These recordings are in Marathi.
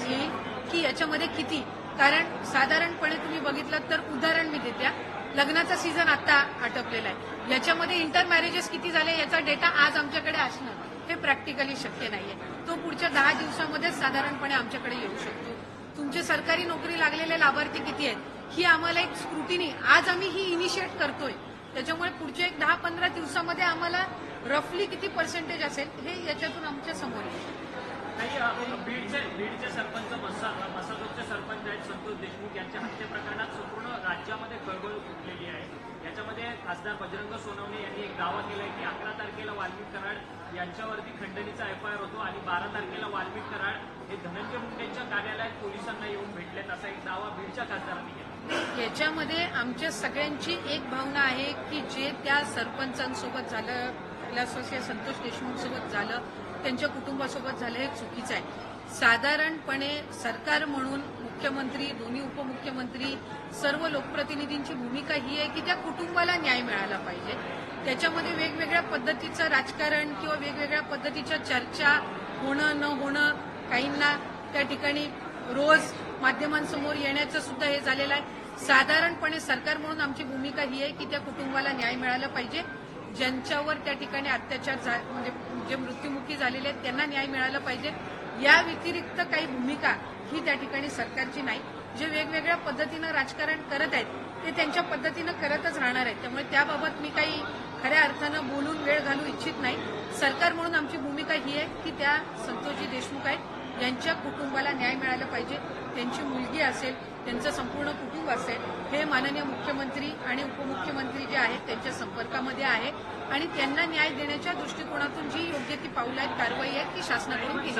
येईल की याच्यामध्ये किती, कारण साधारणपणे तुम्ही बघितलं तर उदाहरण मी देत्या, लग्नाचा सीझन आता आटपलेला आहे, याच्यामध्ये इंटर मॅरेजेस किती झाले याचा डेटा आज आमच्याकडे असणं हे प्रॅक्टिकली शक्य नाहीये. तो पुढच्या 10 दिवसामध्येच साधारणपणे आमच्याकडे येऊ शकतो. तुमचे सरकारी नोकरी लागलेले लाभार्थी किती आहेत ही आम्हाला एक स्क्रुटिनी आज आम्ही ही इनिशिएट करतोय, त्याच्यामुळे पुढच्या एक 10-15 दिवसामध्ये आम्हाला रफली किती पर्सेंटेज असेल हे याच्यातून आमच्या समोर येईल. बीडचे सरपंच मसाजोगचे सरपंच आहेत संतोष देशमुख यांच्या हत्ये प्रकरणात संपूर्ण राज्यामध्ये खळबळ उठलेली आहे. याच्यामध्ये खासदार बजरंग सोनवणे यांनी एक दावा केलाय की 11 तारखेला वाल्मिक कराड यांच्यावरती खंडणीचा FIR होतो आणि 12 तारखेला वाल्मिक कराड हे धनंजय मुंडेंच्या कार्यालयात पोलिसांना येऊन भेटलेत, असा एक दावा बीडच्या खासदारांनी केला. याच्यामध्ये आमच्या सगळ्यांची एक भावना आहे की जे त्या सरपंचांसोबत झालं, असोसिएट संतोष देशमुख सोबत झालं, त्यांच्या कुटुंबासोबत झालं हे चुकीचं आहे. साधारणपणे सरकार म्हणून मुख्यमंत्री, दोन्ही उपमुख्यमंत्री, सर्व लोकप्रतिनिधींची भूमिका ही आहे की त्या कुटुंबाला न्याय मिळाला पाहिजे. त्याच्यामध्ये वेगवेगळ्या पद्धतीचं राजकारण किंवा वेगवेगळ्या पद्धतीच्या चर्चा होणं न होणं, काहींना त्या ठिकाणी रोज माध्यमांसमोर येण्याचं सुद्धा हे झालेलं आहे. साधारणपणे सरकार म्हणून आमची भूमिका ही आहे की त्या कुटुंबाला न्याय मिळाला पाहिजे. ज्यांच्यावर त्या ठिकाणी अत्याचार म्हणजे जे मृत्युमुखी झालेले आहेत त्यांना न्याय मिळाला पाहिजे. या व्यतिरिक्त काही भूमिका ही त्या ठिकाणी सरकारची नाही. जे वेगवेगळ्या पद्धतीनं राजकारण करत आहेत ते त्यांच्या पद्धतीनं करतच राहणार आहेत, त्यामुळे त्याबाबत मी काही खऱ्या अर्थानं बोलून वेळ घालू इच्छित नाही. सरकार म्हणून आमची भूमिका ही आहे की त्या संतोषजी देशमुख आहेत यांच्या कुटुंबाला न्याय मिळाला पाहिजे. त्यांची मुलगी असेल, त्यांचं संपूर्ण कुटुंब असेल, हे माननीय मुख्यमंत्री आणि उपमुख्यमंत्री जे आहेत त्यांच्या संपर्कामध्ये आहे आणि त्यांना न्याय देण्याच्या दृष्टिकोनातून जी योग्य ती पावलं आहेत, कारवाई आहे ती शासनाकडून केली.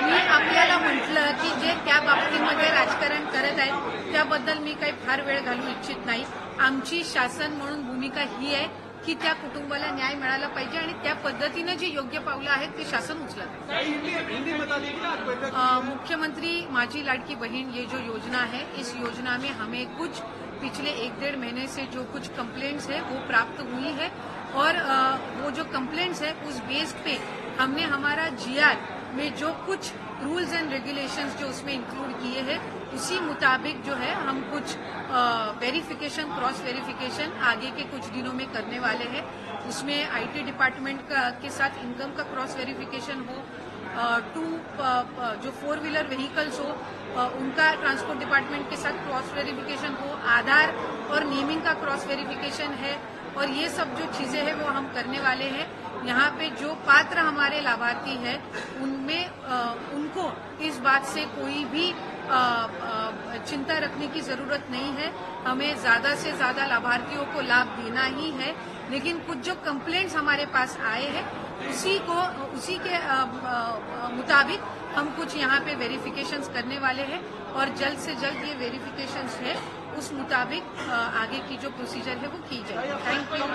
मी आपल्याला म्हटलं की जे त्या बाबतीमध्ये राजकारण करत आहेत त्याबद्दल मी काही फार वेळ घालू इच्छित नाही. आमची शासन म्हणून भूमिका ही आहे की त्या कुटुंबाला न्याय मिळाला पाहिजे आणि त्या पद्धतीनं जी योग्य पावलं आहेत ती शासन उचलत. मुख्यमंत्री माझी लाडकी बहन ये जो योजना है, इस योजना में हमें कुछ पिछले 1-1.5 महीने से जो कुछ कंप्लेंट्स है वो प्राप्त हुई है और वो जो कंप्लेंट्स है उस बेस पे हमने हमारा GR में जो कुछ रूल्स एंड रेगुलेशंस जो उसमें इंक्लूड किए हैं उसी मुताबिक जो है हम कुछ वेरिफिकेशन, क्रॉस वेरिफिकेशन आगे के कुछ दिनों में करने वाले हैं. उसमें IT डिपार्टमेंट के साथ इनकम का क्रॉस वेरिफिकेशन हो, जो 4 व्हीलर व्हीकल्स हो उनका ट्रांसपोर्ट डिपार्टमेंट के साथ क्रॉस वेरिफिकेशन हो, आधार और नेमिंग का क्रॉस वेरिफिकेशन है और ये सब जो चीजें हैं वो हम करने वाले हैं. यहाँ पे जो पात्र हमारे लाभार्थी हैं उनमें उनको इस बात से कोई भी चिंता रखने की जरूरत नहीं है. हमें ज्यादा से ज्यादा लाभार्थियों को लाभ देना ही है, लेकिन कुछ जो कंप्लेंट्स हमारे पास आए हैं उसी के मुताबिक हम कुछ यहाँ पे वेरिफिकेशंस करने वाले हैं और जल्द से जल्द ये वेरिफिकेशंस है उस मुताबिक आगे की जो प्रोसीजर है वो की जाएगी. Thank you.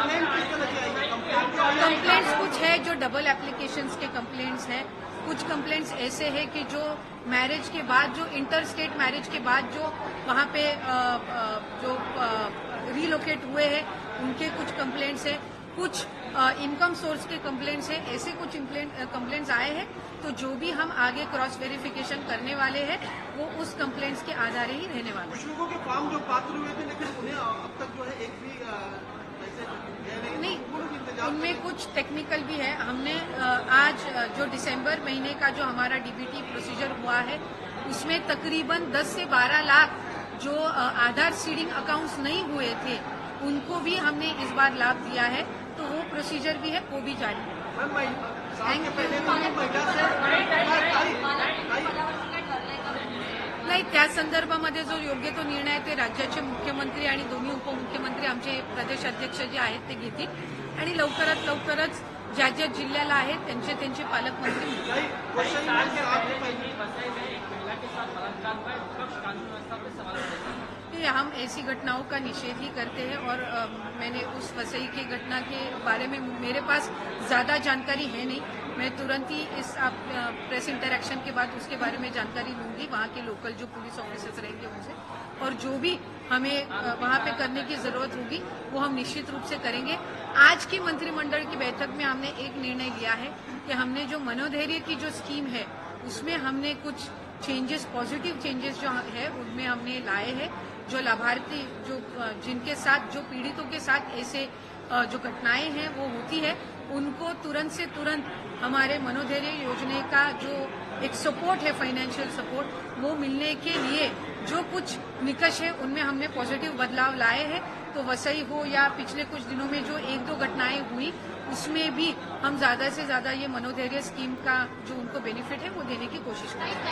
कंप्लेंट्स कुछ है जो डबल एप्लीकेशंस के कंप्लेंट्स हैं, कुछ कंप्लेंट्स ऐसे हैं कि जो मैरिज के बाद, जो इंटर स्टेट मैरिज के बाद जो वहाँ पे जो रीलोकेट हुए हैं उनके कुछ कंप्लेंट्स हैं, कुछ इनकम सोर्स के कंप्लेंट्स हैं. ऐसे कुछ कंप्लेंट्स आए हैं तो जो भी हम आगे क्रॉस वेरिफिकेशन करने वाले हैं वो उस कंप्लेंट्स के आधार ही रहने वाले हैं. कुछ लोगों के फॉर्म जो पात्र हुए थे लेकिन उन्हें अब तक जो है एक भी नहीं, उनमें कुछ टेक्निकल भी है. हमने आज जो दिसंबर महीने का जो हमारा DBT प्रोसीजर हुआ है उसमें तकरीबन 10 से 12 लाख जो आधार सीडिंग अकाउंट्स नहीं हुए थे उनको भी हमने इस बार लाभ दिया है, तो वो प्रोसीजर भी है, वो भी जारी है. नाही, त्या संदर्भामध्ये जो योग्य तो निर्णय आहे ते राज्याचे मुख्यमंत्री आणि दोन्ही उपमुख्यमंत्री आमचे प्रदेश अध्यक्ष जे आहेत ते घेतील आणि लवकरच ज्या ज्या जिल्ह्याला आहेत त्यांचे पालकमंत्री हम ऐसी घटनाओं का निषेध ही करते हैं और मैंने उस वसई की घटना के बारे में मेरे पास ज्यादा जानकारी है नहीं. मैं तुरंत ही इस प्रेस इंटरैक्शन के बाद उसके बारे में जानकारी लूंगी वहाँ के लोकल जो पुलिस ऑफिसर्स रहेंगे उनसे, और जो भी हमें वहां पे करने की जरूरत होगी वो हम निश्चित रूप से करेंगे। आज की मंत्रिमंडल की बैठक में हमने एक निर्णय लिया है कि हमने जो मनोधैर्य की जो स्कीम है उसमें हमने कुछ चेंजेस, पॉजिटिव चेंजेस जो है उनमें हमने लाए हैं। जो लाभार्थी जो जिनके साथ, जो पीड़ितों के साथ ऐसे जो घटनाएं हैं वो होती है, उनको तुरंत से तुरंत हमारे मनोधैर्य योजना का जो एक सपोर्ट है, फाइनेंशियल सपोर्ट, वो मिलने के लिए जो कुछ निकष है उनमें हमने पॉजिटिव बदलाव लाए हैं। तो वसई हो या पिछले कुछ दिनों में जो एक दो घटनाएं हुई उसमें भी हम ज्यादा से ज्यादा ये मनोधैर्य स्कीम का जो उनको बेनिफिट है वो देने की कोशिश करेंगे।